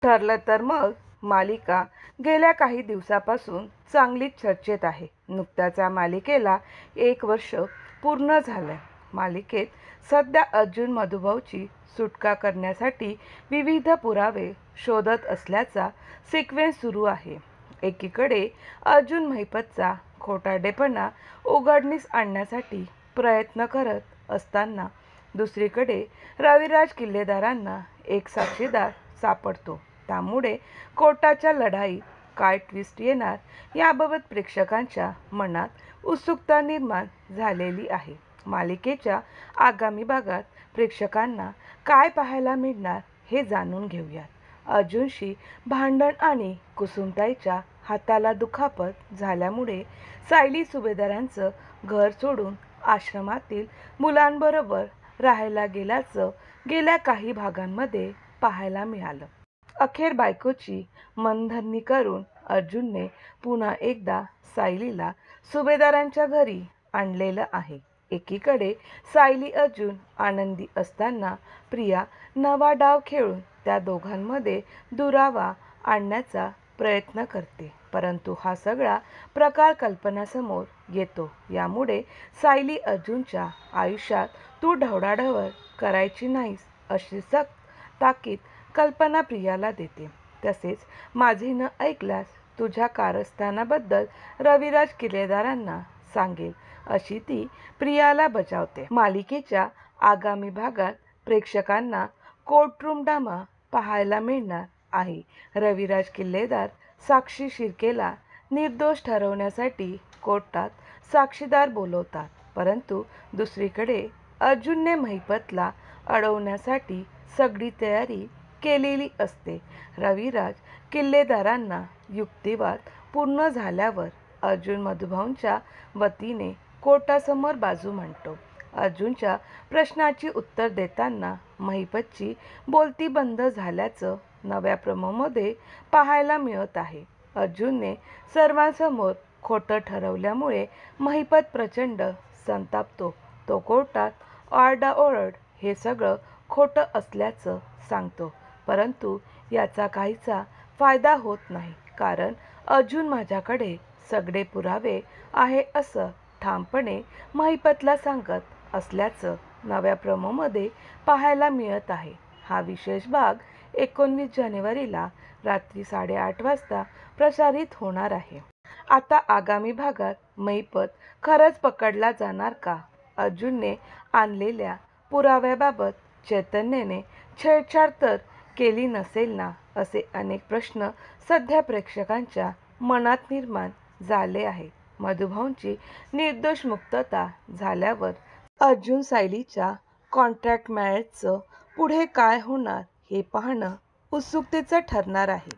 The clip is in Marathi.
ठरलं तर मग मालिका गेल्या काही दिवसापासून चांगलीच चर्चेत आहे. नुकत्याच या मालिकेला 1 वर्ष पूर्ण झालंय. मालिकेत सध्या अर्जुन मधुभाऊची सुटका करण्यासाठी विविध पुरावे शोधत असल्याचा सिक्वेन्स सुरू आहे. एकीकडे अर्जुन महिपतचा खोटारडेपणा उघडकीस आणण्यासाठी प्रयत्न करत असताना दुसरीकडे रविराज किल्लेदारांना एक साक्षीदार सापडतो. त्यामुळे कोर्टाच्या लढाईत काय ट्विस्ट येणार याबाबत प्रेक्षकांच्या मनात उत्सुकता निर्माण झालेली आहे. मालिकेच्या आगामी भागात प्रेक्षकांना काय पाहायला मिळणार हे जाणून घेऊयात. अर्जुनशी भांडण आणि कुसुमताईच्या हाताला दुखापत झाल्यामुळे सायली सुभेदारांचं घर सोडून आश्रमातील मुलांबरोबर राहायला गेल्याचं गेल्या काही भागांमध्ये पाहायला मिळालं. अखेर बायकोची मनधरणी करून अर्जुनने पुन्हा एकदा सायलीला सुभेदारांच्या घरी आणलेलं आहे. एकीकडे सायली अर्जुन आनंदी असताना प्रिया नवा डाव खेळून त्या दोघांमध्ये दुरावा आणण्याचा प्रयत्न करते. परंतु हा सगळा प्रकार कल्पनासमोर येतो. यामुळे सायली अर्जुनच्या आयुष्यात तू ढवळाढवळ करायची नाहीस अशी सक्त ताकीद कल्पना प्रियाला देते. तसेच माझे न ऐकल्यास तुझ्या कारस्थानाबद्दल रविराज किल्लेदारांना सांगेल अशी ती प्रियाला बजावते. मालिकेच्या आगामी भागात प्रेक्षकांना कोर्टरूम ड्रामा पाहायला मिळणार आहे. रविराज किल्लेदार साक्षी शिर्केला निर्दोष ठरवण्यासाठी कोर्टात साक्षीदार बोलवतात. परंतु दुसरीकडे अर्जुनने महिपतला अडवण्यासाठी सगळी तयारी केलेली असते. रविराज किल्लेदारांना युक्तिवाद पूर्ण झाल्यावर अर्जुन मधुभाऊंच्या वतीने कोर्टासमोर बाजू मांडतो. अर्जुनच्या प्रश्नाची उत्तर देताना महिपतची बोलती बंद झाल्याचं नव्या प्रोमोमध्ये पाहायला मिळत आहे. अर्जुनने सर्वांसमोर खोटं ठरवल्यामुळे महिपत प्रचंड संतापतो. तो कोर्टात ओरडाओरड हे सगळं खोटं असल्याचं सांगतो. परंतु याचा काहीचा फायदा होत नाही, कारण अर्जुन माझ्याकडे सगळे पुरावे आहे असं ठामपणे महिपतला सांगत असल्याचं नव्या प्रोमोमध्ये पाहायला मिळत आहे. हा विशेष भाग 19 जानेवारीला रात्री 8:30 वाजता प्रसारित होणार आहे. आता आगामी भागात महिपत खरंच पकडला जाणार का? अर्जुनने आणलेल्या पुराव्याबाबत चैतन्यने छेडछाड तर केली नसेल ना, असे अनेक प्रश्न सध्या प्रेक्षकांच्या मनात निर्माण झाले आहेत. मधुभाऊंची निर्दोष मुक्तता झाल्यावर अर्जुन सायलीच्या कॉन्ट्रॅक्ट मॅरेजचं पुढे काय होणार हे पाहणं उत्सुकतेचं ठरणार आहे.